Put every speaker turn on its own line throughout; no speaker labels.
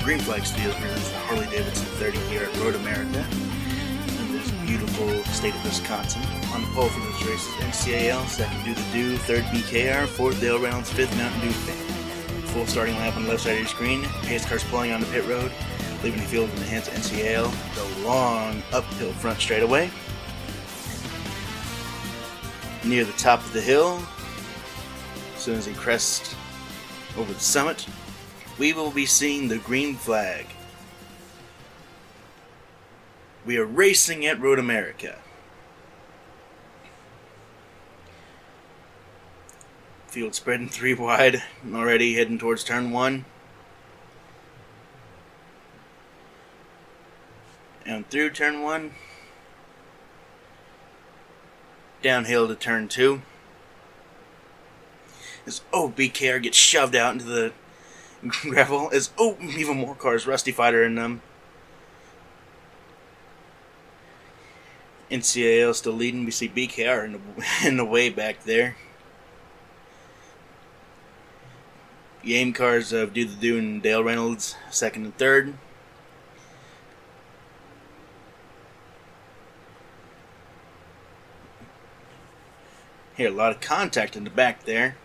Green Flag Studios presents the Harley-Davidson 30 here at Road America in this beautiful state of Wisconsin. On the pole for this race is NCAL, second Do the Do, third BKR, fourth Dale Reynolds, fifth Mountain Dew Fan. Full starting lap on the left side of your screen. Pace cars pulling on the pit road, leaving the field in the hands of NCAL. The long uphill front straightaway. Near the top of the hill, as soon as he crests over the summit, we will be seeing the green flag. We are racing at Road America. Field spreading 3 wide, already heading towards turn 1. And through turn 1. Downhill to turn 2. As BKR gets shoved out into the gravel. As even more cars, Rusty Fighter in them. NCAL still leading. We see BKR in the way back there. The aim cars of Do the Do and Dale Reynolds, second and third. Here, a lot of contact in the back there.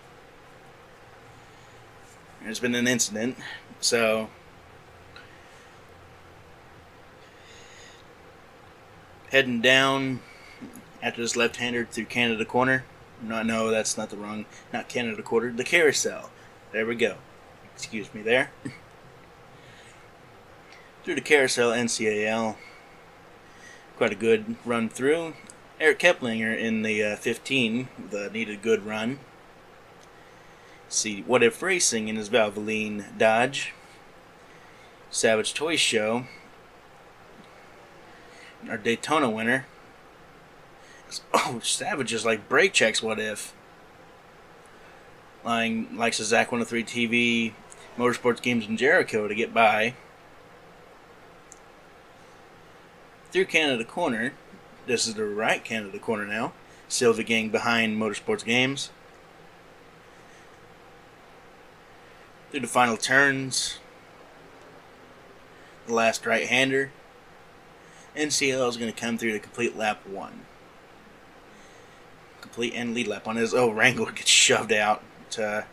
There's been an incident, so heading down after this left-hander through Canada Corner. No, that's not not Canada Corner, the Carousel. There we go. Excuse me there. Through the Carousel, NCAL. Quite a good run through. Eric Keplinger in the 15, the needed good run. See What If Racing in his Valvoline Dodge. Savage Toy Show, our Daytona winner. Savage is like brake checks What If. Likes a Zach 103 TV, Motorsports Games in Jericho to get by. Through Canada Corner. This is the right Canada Corner now. Silva Gang behind Motorsports Games. Through the final turns. The last right-hander. NCL is going to come through to complete lap 1. Complete and lead lap on his. Wrangler gets shoved out of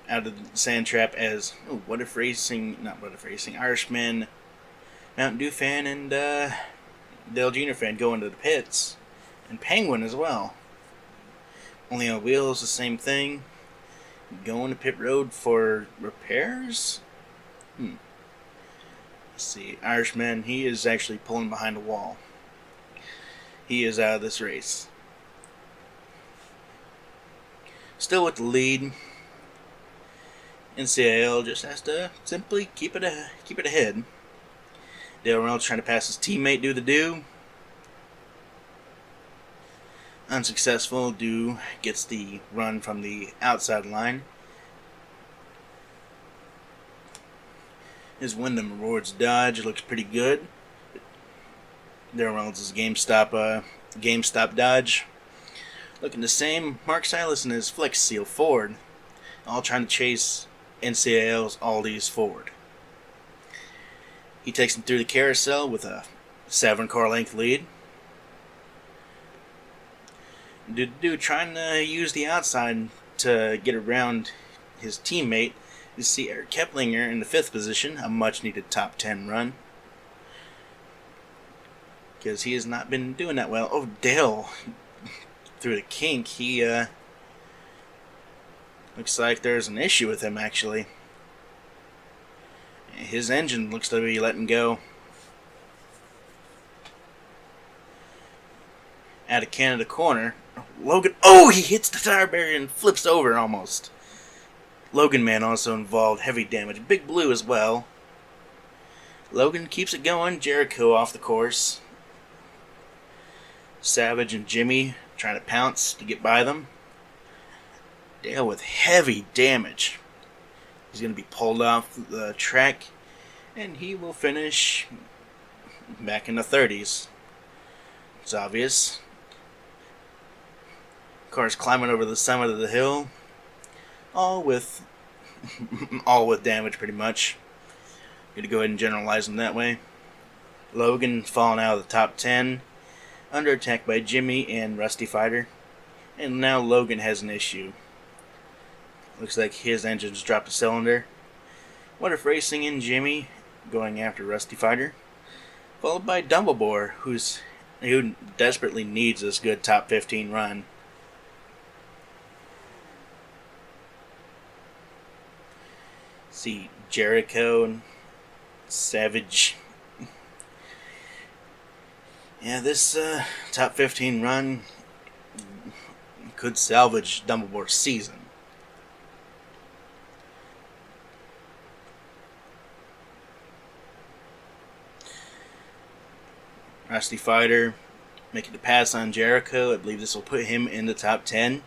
the sand trap as What If Racing, not What If Racing, Irishman, Mountain Dew Fan, and Dale Jr. Fan go into the pits. And Penguin as well. Only on wheels, the same thing. Going to pit road for repairs? Let's see. Irishman, he is actually pulling behind a wall. He is out of this race. Still with the lead. NCAL just has to simply keep it ahead. Dale Reynolds trying to pass his teammate Do the Do. Unsuccessful. Do gets the run from the outside line. His Wyndham Rewards Dodge looks pretty good. Dale Reynolds' GameStop Dodge looking the same. Mark Silas and his Flex Seal Ford all trying to chase NCAL's Aldi's Ford. He takes him through the Carousel with a 7-car length lead. Do trying to use the outside to get around his teammate. You see Eric Keplinger in the 5th position, a much needed top 10 run. Because he has not been doing that well. Dale through the kink. He looks like there's an issue with him actually. His engine looks to be letting go. Out of Canada Corner, Logan. He hits the tire barrier and flips over almost. Logan Man also involved, heavy damage. Big Blue as well. Logan keeps it going. Jericho off the course. Savage and Jimmy trying to pounce to get by them. Dale with heavy damage. He's going to be pulled off the track, and he will finish back in the 30s. It's obvious. Cars climbing over the summit of the hill, all with all with damage pretty much. Gonna go ahead and generalize them that way. Logan falling out of the top 10, under attack by Jimmy and Rusty Fighter, and now Logan has an issue. Looks like his engine's dropped a cylinder. What if Racing and Jimmy going after Rusty Fighter, followed by Dumbledore, who desperately needs this good top 15 run. See Jericho and Savage. Yeah, this top 15 run could salvage Dumbledore's season. Rusty Fighter making the pass on Jericho. I believe this will put him in the top 10.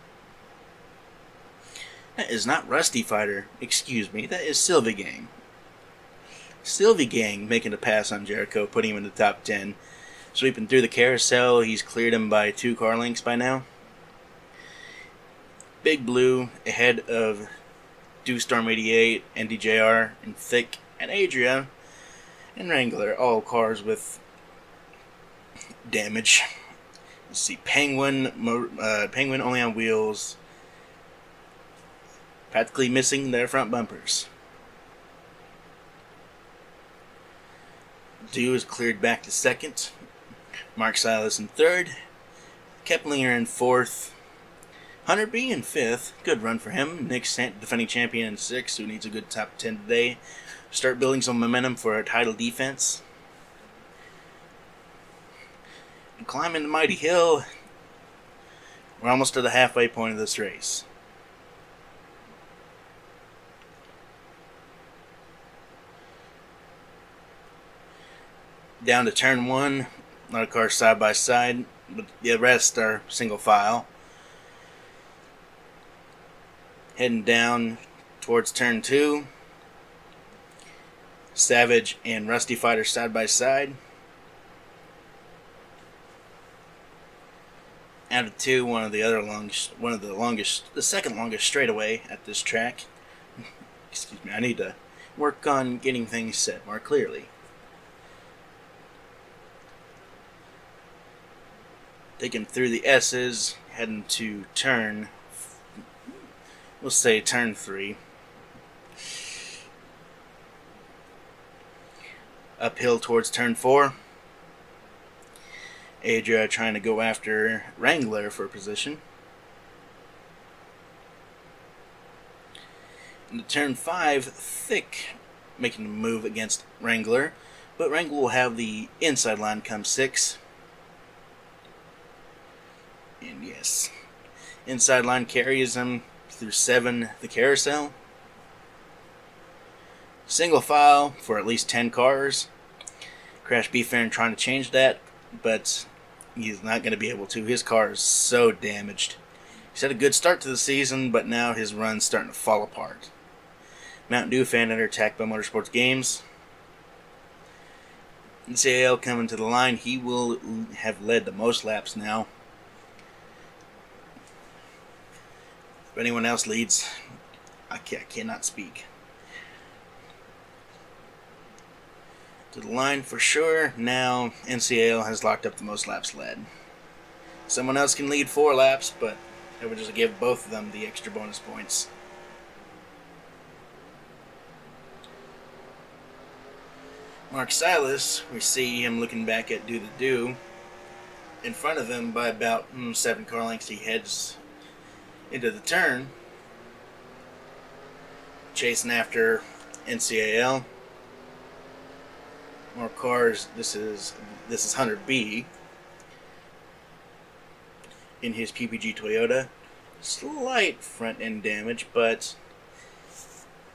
That is not Rusty Fighter. Excuse me. That is Sylvie Gang. Sylvie Gang making a pass on Jericho, putting him in the top 10. Sweeping through the carousel. He's cleared him by 2 car lengths by now. Big Blue ahead of Dewstorm 88, NDJR, and Thick, and Adria, and Wrangler. All cars with damage. You see Penguin only on wheels, practically missing their front bumpers. Dew is cleared back to second. Mark Silas in third. Keplinger in fourth. Hunter B in fifth. Good run for him. Nick Sant, defending champion, in sixth, who needs a good top 10 today. Start building some momentum for our title defense. And climbing the mighty hill. We're almost to the halfway point of this race. Down to turn 1. A lot of cars side by side, but the rest are single file. Heading down towards turn 2. Savage and Rusty Fighter side by side. Out of 2, the second longest straightaway at this track. Excuse me, I need to work on getting things said more clearly. Taking through the S's, heading to turn 3. Uphill towards turn 4. Adria trying to go after Wrangler for position. Into turn 5, Thick making a move against Wrangler, but Wrangler will have the inside line come 6. And yes, inside line carries him through 7, the carousel. Single file for at least 10 cars. Crash B Fair trying to change that, but he's not going to be able to. His car is so damaged. He's had a good start to the season, but now his run's starting to fall apart. Mountain Dew fan under attack by Motorsports Games. NCAL coming to the line. He will have led the most laps now. If anyone else leads, I cannot speak. To the line for sure. Now NCAL has locked up the most laps led. Someone else can lead 4 laps, but I would just give both of them the extra bonus points. Mark Silas, we see him looking back at Do the Do. In front of him by about 7 car lengths, he heads into the turn, chasing after NCAL. More cars. This is Hunter B in his PPG Toyota. Slight front end damage, but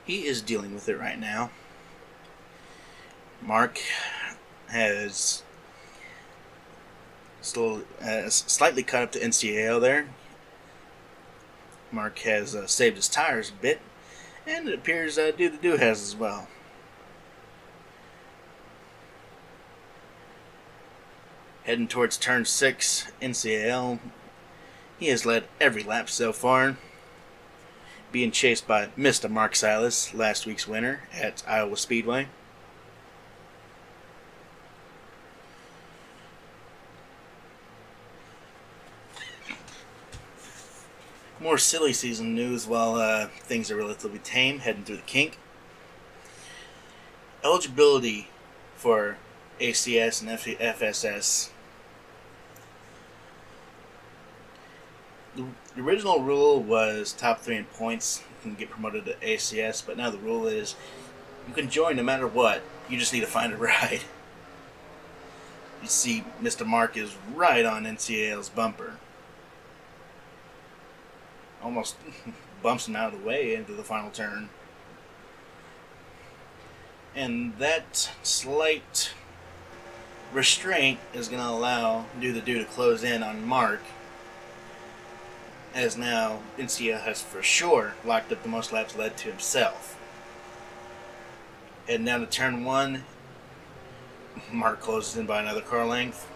he is dealing with it right now. Mark has still slightly caught up to NCAL there. Mark has saved his tires a bit, and it appears Do the Do has as well. Heading towards turn 6, NCAL. He has led every lap so far. being chased by Mr. Mark Silas, last week's winner at Iowa Speedway. More silly season news while things are relatively tame, heading through the kink. Eligibility for ACS and FSS. The original rule was top 3 in points can get promoted to ACS, but now the rule is you can join no matter what. You just need to find a ride. You see, Mr. Mark is right on NCAL's bumper. Almost bumps him out of the way into the final turn. And that slight restraint is going to allow Do the Do to close in on Mark, as now NCAL has for sure locked up the most laps led to himself. Heading down to turn 1, Mark closes in by another car length.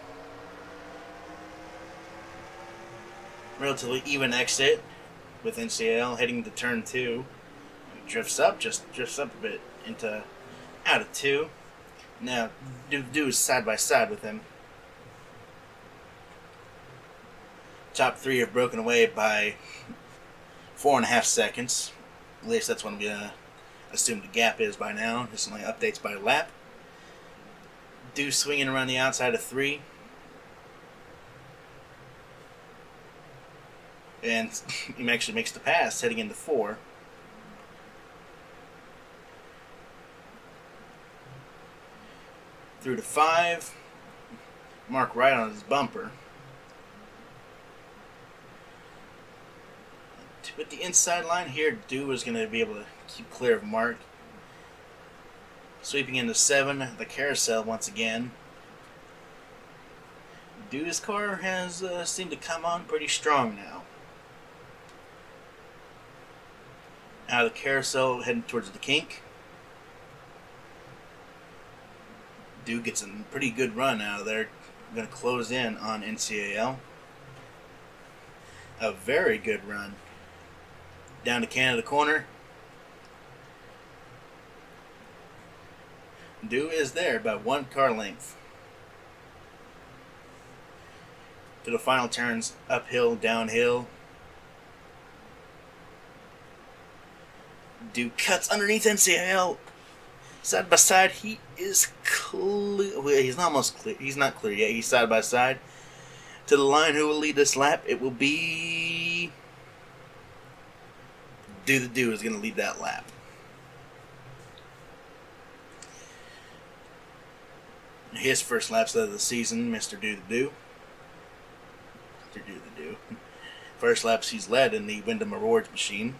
Relatively even exit with NCAL heading to turn 2. Drifts up a bit into out of 2. Now Do is side by side with him. Top 3 have broken away by 4.5 seconds. At least that's what I'm gonna assume the gap is by now. This only updates by lap. Do swinging around the outside of 3. And he actually makes the pass, heading into 4. Through to 5. Mark right on his bumper. With the inside line here, Do is going to be able to keep clear of Mark. Sweeping into 7, the carousel once again. Do's car has seemed to come on pretty strong now. Out of the carousel, heading towards the kink. Do gets a pretty good run out of there. Going to close in on NCAL. A very good run. Down to Canada corner. Do is there by 1 car length. To the final turns, uphill, downhill. Do cuts underneath NCAL. Side by side, he is clear. Well, he's almost clear. He's not clear yet. He's side by side. To the line, who will lead this lap? It will be Do the Do is going to lead that lap. His first laps of the season, Mr. Do the Do. Mr. Do the Do. First laps he's led in the Wyndham Rewards machine.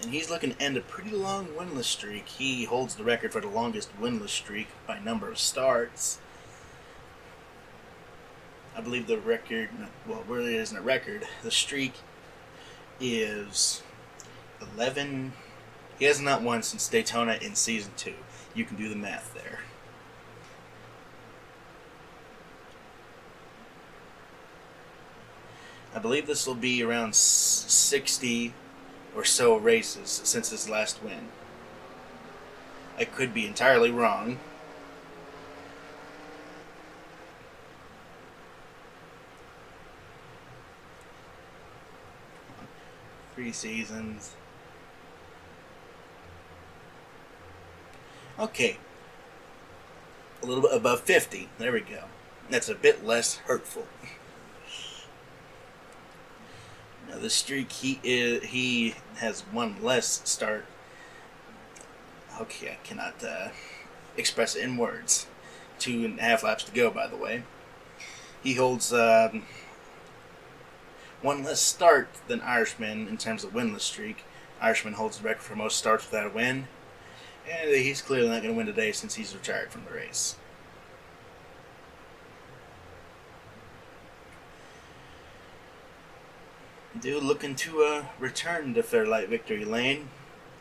And he's looking to end a pretty long winless streak. He holds the record for the longest winless streak by number of starts. I believe the record, well, it really isn't a record. The streak is 11. He has not won since Daytona in Season 2. You can do the math there. I believe this will be around 60 or so races since his last win. I could be entirely wrong. Three seasons. Okay. A little bit above 50. There we go. That's a bit less hurtful. Now the streak, he has one less start. Okay, I cannot express it in words. 2.5 laps to go, by the way. He holds one less start than Irishman in terms of winless streak. Irishman holds the record for most starts without a win. And he's clearly not going to win today since he's retired from the race. Dude looking to return to Featherlite victory lane.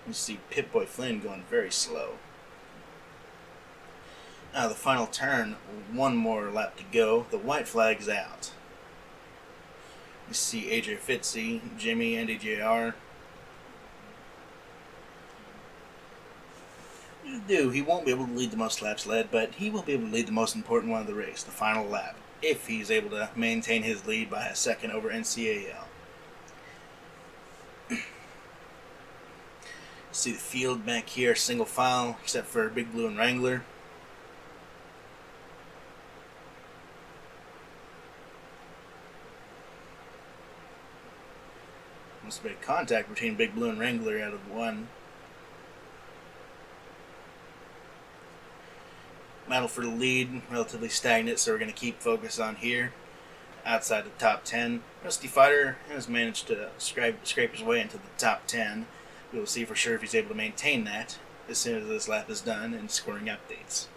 You see Pip-Boy Flynn going very slow. Now the final turn, one more lap to go. The white flag's out. You see AJ Fitzy, Jimmy, NDJR. He won't be able to lead the most laps led, but he will be able to lead the most important one of the race, the final lap, if he's able to maintain his lead by a second over NCAL. See the field back here, single file, except for Big Blue and Wrangler. Must have been contact between Big Blue and Wrangler out of one. Battle for the lead, relatively stagnant, so we're going to keep focus on here. Outside the top 10. Rusty Fighter has managed to scrape his way into the top 10. We will see for sure if he's able to maintain that as soon as this lap is done and scoring updates.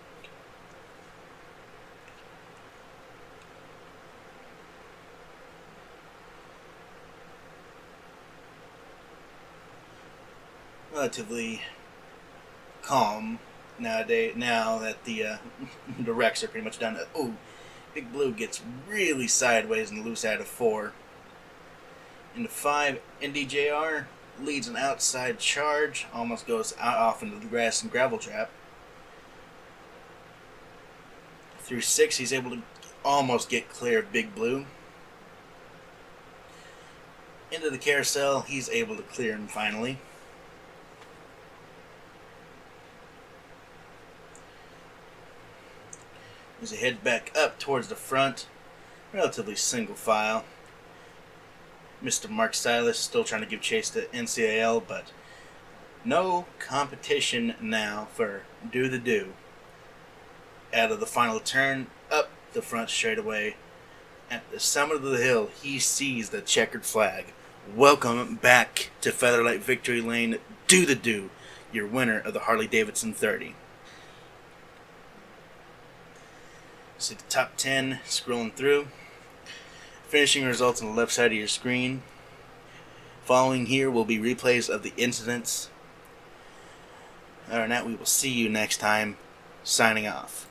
Relatively calm nowadays, now that the wrecks are pretty much done. Oh, Big Blue gets really sideways and loose out of 4. Into 5, NDJR leads an outside charge, almost goes out off into the grass and gravel trap. Through 6, he's able to almost get clear of Big Blue. Into the carousel, he's able to clear him finally. As he heads back up towards the front, relatively single file. Mr. Mark Silas still trying to give chase to NCAL, but no competition now for Do the Do. Out of the final turn, up the front straightaway. At the summit of the hill, he sees the checkered flag. Welcome back to Featherlite Victory Lane. Do the Do, your winner of the Harley-Davidson 30. See the top 10 scrolling through. Finishing results on the left side of your screen. Following here will be replays of the incidents. Other than that, we will see you next time. Signing off.